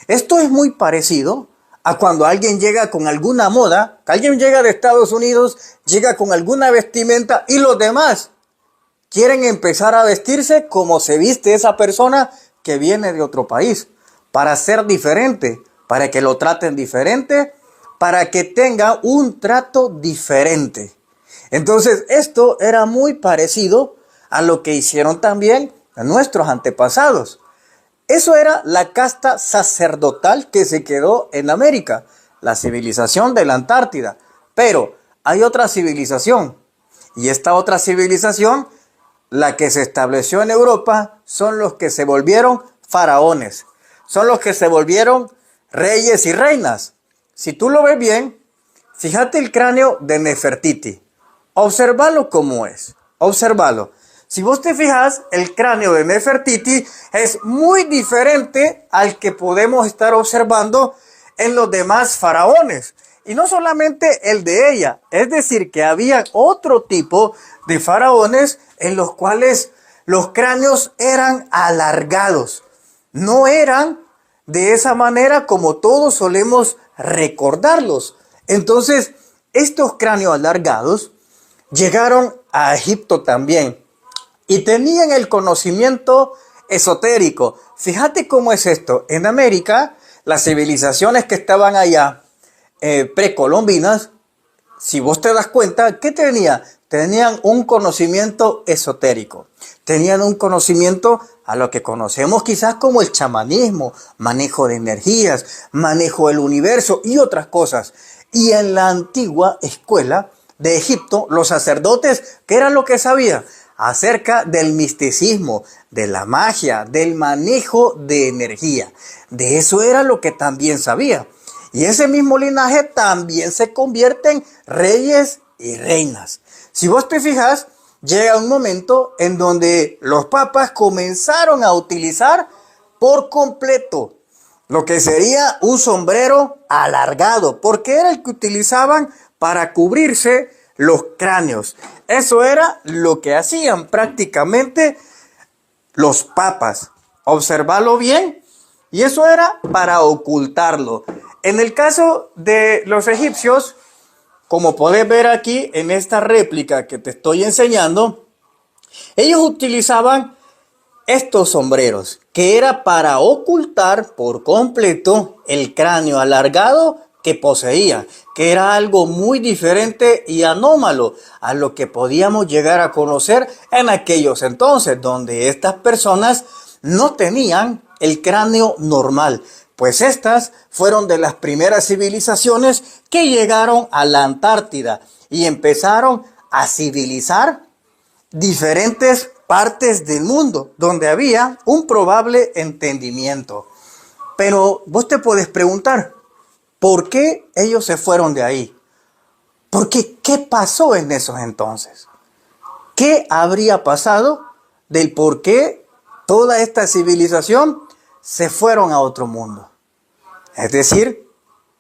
Esto es muy parecido a cuando alguien llega con alguna moda, que alguien llega de Estados Unidos, llega con alguna vestimenta y los demás quieren empezar a vestirse como se viste esa persona que viene de otro país, para ser diferente, para que lo traten diferente, para que tenga un trato diferente. Entonces, esto era muy parecido a lo que hicieron también nuestros antepasados. Eso era la casta sacerdotal que se quedó en América, la civilización de la Antártida. Pero hay otra civilización, y esta otra civilización, la que se estableció en Europa, son los que se volvieron faraones, son los que se volvieron reyes y reinas. Si tú lo ves bien, fíjate el cráneo de Nefertiti. Obsérvalo como es. Obsérvalo. Si vos te fijas, el cráneo de Nefertiti es muy diferente al que podemos estar observando en los demás faraones. Y no solamente el de ella. Es decir, que había otro tipo de faraones en los cuales los cráneos eran alargados. No eran de esa manera como todos solemos recordarlos. Entonces, estos cráneos alargados llegaron a Egipto también y tenían el conocimiento esotérico. Fíjate cómo es esto. En América, las civilizaciones que estaban allá, precolombinas, si vos te das cuenta, ¿qué tenían? Tenían un conocimiento esotérico. Tenían un conocimiento a lo que conocemos quizás como el chamanismo, manejo de energías, manejo del universo y otras cosas. Y en la antigua escuela de Egipto, los sacerdotes, ¿qué era lo que sabían? Acerca del misticismo, de la magia, del manejo de energía. De eso era lo que también sabía. Y ese mismo linaje también se convierte en reyes y reinas. Si vos te fijas, llega un momento en donde los papas comenzaron a utilizar por completo lo que sería un sombrero alargado, porque era el que utilizaban para cubrirse los cráneos. Eso era lo que hacían prácticamente los papas. Observarlo bien, y eso era para ocultarlo. En el caso de los egipcios, como podés ver aquí en esta réplica que te estoy enseñando, ellos utilizaban estos sombreros, que era para ocultar por completo el cráneo alargado que poseía, que era algo muy diferente y anómalo a lo que podíamos llegar a conocer en aquellos entonces, donde estas personas no tenían el cráneo normal, pues estas fueron de las primeras civilizaciones que llegaron a la Antártida y empezaron a civilizar diferentes partes del mundo donde había un probable entendimiento. Pero vos te puedes preguntar, ¿por qué ellos se fueron de ahí? Porque, ¿qué pasó en esos entonces? ¿Qué habría pasado del por qué toda esta civilización se fueron a otro mundo? Es decir,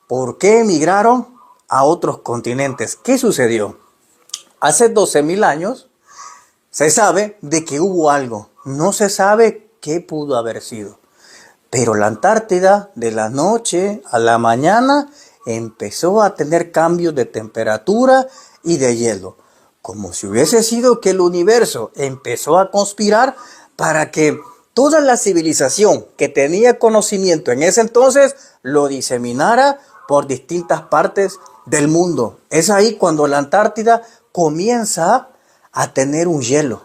¿por qué emigraron a otros continentes? ¿Qué sucedió? Hace 12.000 años se sabe de que hubo algo. No se sabe qué pudo haber sido. Pero la Antártida, de la noche a la mañana, empezó a tener cambios de temperatura y de hielo. Como si hubiese sido que el universo empezó a conspirar para que toda la civilización que tenía conocimiento en ese entonces lo diseminara por distintas partes del mundo. Es ahí cuando la Antártida comienza a tener un hielo.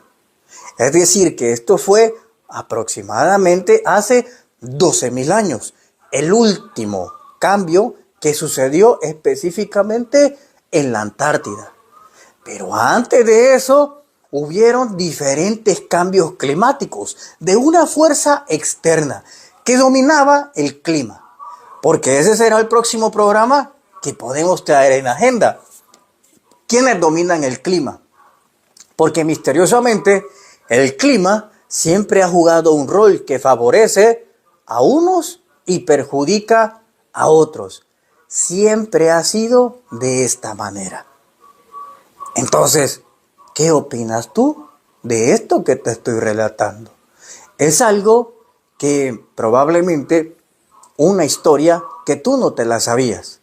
Es decir, que esto fue aproximadamente hace 12.000 años. El último cambio que sucedió específicamente en la Antártida. Pero antes de eso, hubieron diferentes cambios climáticos de una fuerza externa que dominaba el clima. Porque ese será el próximo programa que podemos traer en agenda. ¿Quiénes dominan el clima? Porque misteriosamente el clima siempre ha jugado un rol que favorece a unos y perjudica a otros. Siempre ha sido de esta manera. Entonces, ¿qué opinas tú de esto que te estoy relatando? Es algo que probablemente una historia que tú no te la sabías.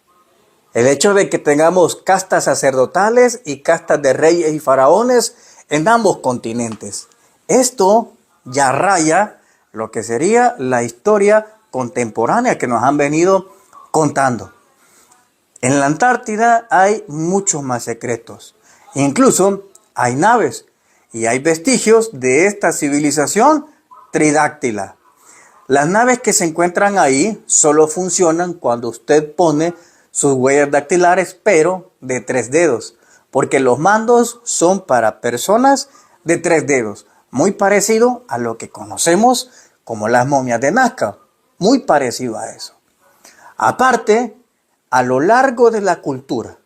El hecho de que tengamos castas sacerdotales y castas de reyes y faraones en ambos continentes. Esto ya raya lo que sería la historia contemporánea que nos han venido contando. En la Antártida hay muchos más secretos. Incluso hay naves y hay vestigios de esta civilización tridáctila. Las naves que se encuentran ahí solo funcionan cuando usted pone sus huellas dactilares, pero de 3 dedos, porque los mandos son para personas de 3 dedos, muy parecido a lo que conocemos como las momias de Nazca, muy parecido a eso. Aparte, a lo largo de la cultura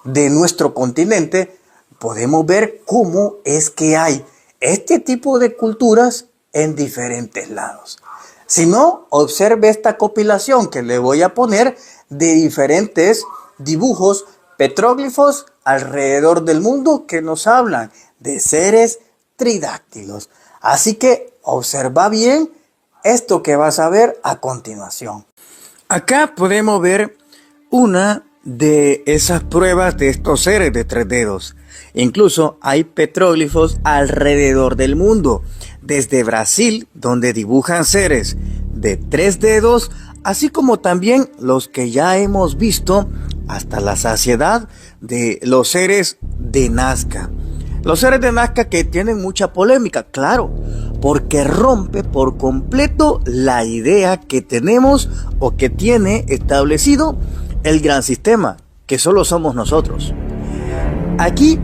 de nuestro continente, podemos ver cómo es que hay este tipo de culturas en diferentes lados. Si no, observe esta compilación que le voy a poner de diferentes dibujos, petróglifos alrededor del mundo que nos hablan de seres tridáctilos. Así que observa bien esto que vas a ver a continuación. Acá podemos ver una de esas pruebas de estos seres de 3 dedos. Incluso hay petróglifos alrededor del mundo, desde Brasil, donde dibujan seres de 3 dedos, así como también los que ya hemos visto hasta la saciedad de los seres de Nazca. Los seres de Nazca que tienen mucha polémica, claro, porque rompe por completo la idea que tenemos o que tiene establecido el gran sistema, que solo somos nosotros. Aquí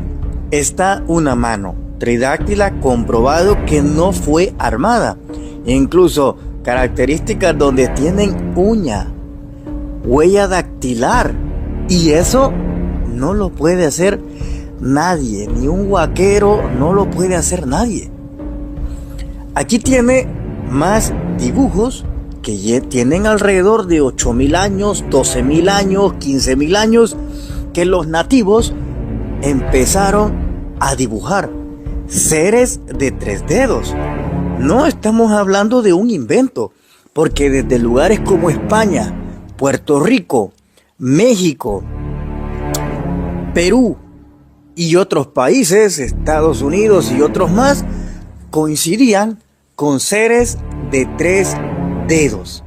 está una mano tridáctila comprobado que no fue armada. Incluso características donde tienen uña, huella dactilar. Y eso no lo puede hacer nadie, ni un huaquero, no lo puede hacer nadie. Aquí tiene más dibujos que ya tienen alrededor de 8.000 años, 12.000 años, 15.000 años, que los nativos empezaron a dibujar seres de 3 dedos. No estamos hablando de un invento, porque desde lugares como España, Puerto Rico, México, Perú y otros países, Estados Unidos y otros más, coincidían con seres de 3 dedos.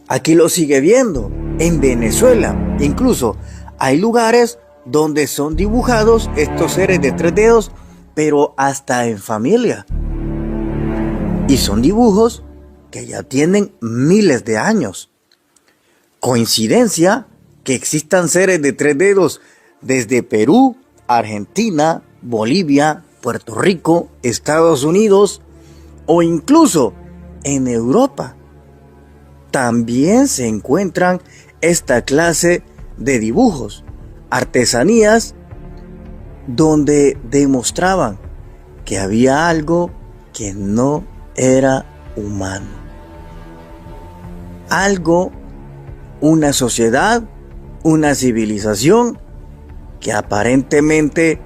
Aquí lo sigue viendo en Venezuela. Incluso hay lugares donde son dibujados estos seres de 3 dedos, pero hasta en familia. Y son dibujos que ya tienen miles de años. Coincidencia que existan seres de 3 dedos desde Perú, Argentina, Bolivia, Puerto Rico, Estados Unidos o incluso en Europa, también se encuentran esta clase de dibujos, artesanías, donde demostraban que había algo que no era humano. Algo, una sociedad, una civilización que aparentemente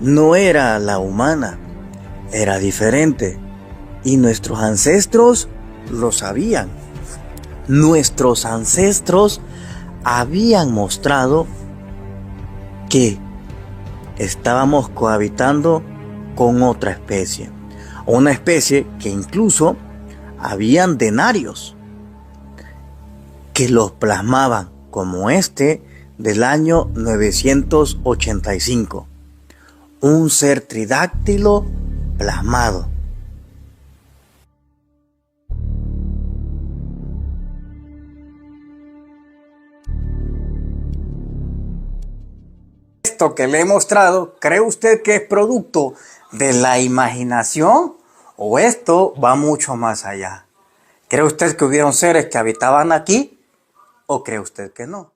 no era la humana, era diferente. Y nuestros ancestros lo sabían. Nuestros ancestros habían mostrado que estábamos cohabitando con otra especie. Una especie que incluso habían denarios que los plasmaban, como este del año 985. Un ser tridáctilo plasmado. Esto que le he mostrado, ¿cree usted que es producto de la imaginación o esto va mucho más allá? ¿Cree usted que hubieron seres que habitaban aquí o cree usted que no?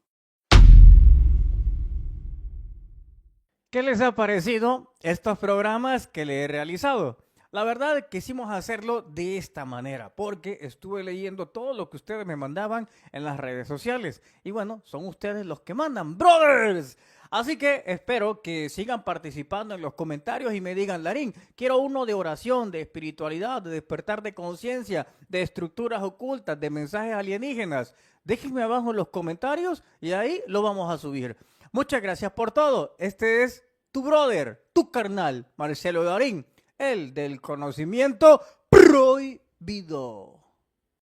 ¿Qué les ha parecido estos programas que le he realizado? La verdad quisimos hacerlo de esta manera porque estuve leyendo todo lo que ustedes me mandaban en las redes sociales. Y bueno, son ustedes los que mandan, brothers. Así que espero que sigan participando en los comentarios y me digan, Larín, quiero uno de oración, de espiritualidad, de despertar de conciencia, de estructuras ocultas, de mensajes alienígenas. Déjenme abajo en los comentarios y ahí lo vamos a subir. Muchas gracias por todo. Este es tu brother, tu carnal, Marcelo Larín, el del conocimiento prohibido.